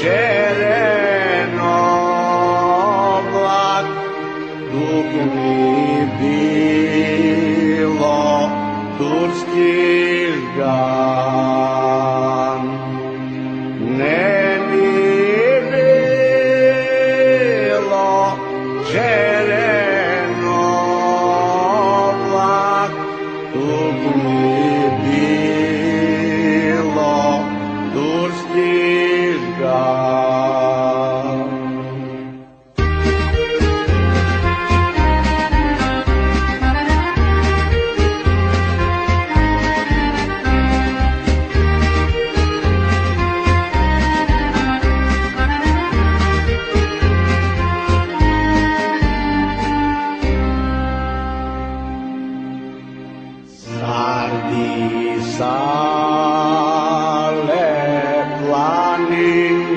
čereno vlak, dug mi bilo turski žgan. Ne mi bilo čereno vlak, dug mi bilo turski žgan. Sale planite,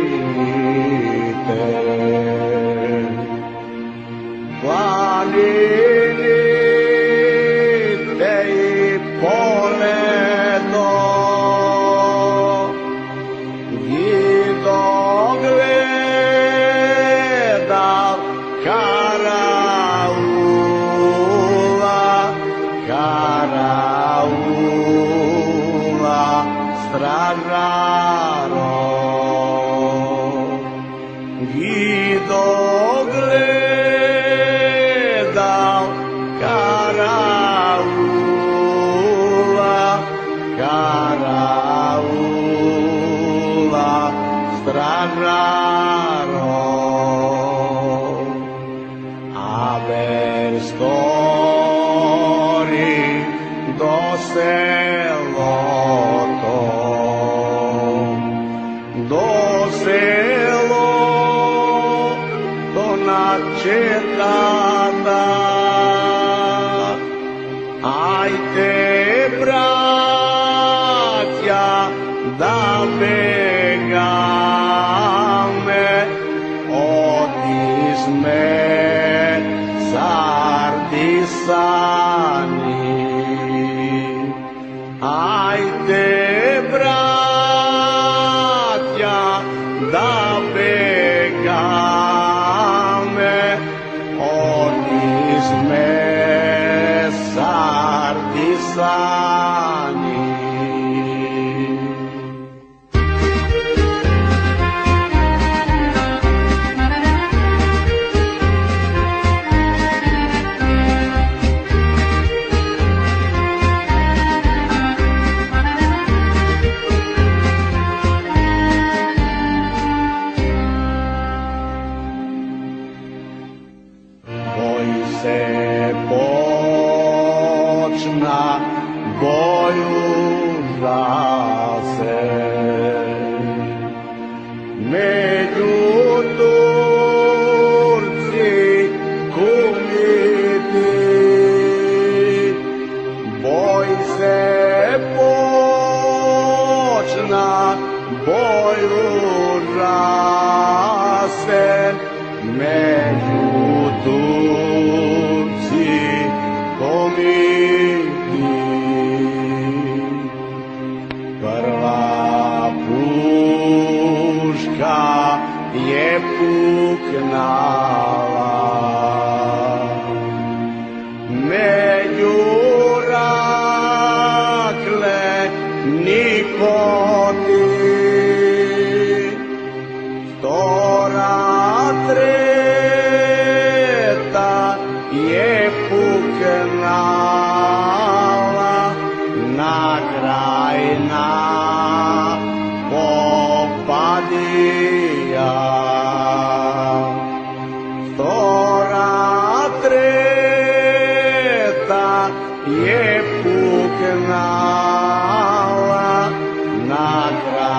planite I poledo, vido gledal karaula, karaula stražaro. Vido gledal karaula, karaula stražaro. Aber stori do selo to, do selo to načekata. Ajte braća da begame, odizme Sardisani. Ajde braća da begame, odizme Sardisani. Se počna boju žase, među Turci kumiti, boj se počna boju žase, među Turci komiti. Prva puška je puknala, među rakle nikoti, stora treta je puknala, na kraj na popadija. Stora treta je puknala, na kraj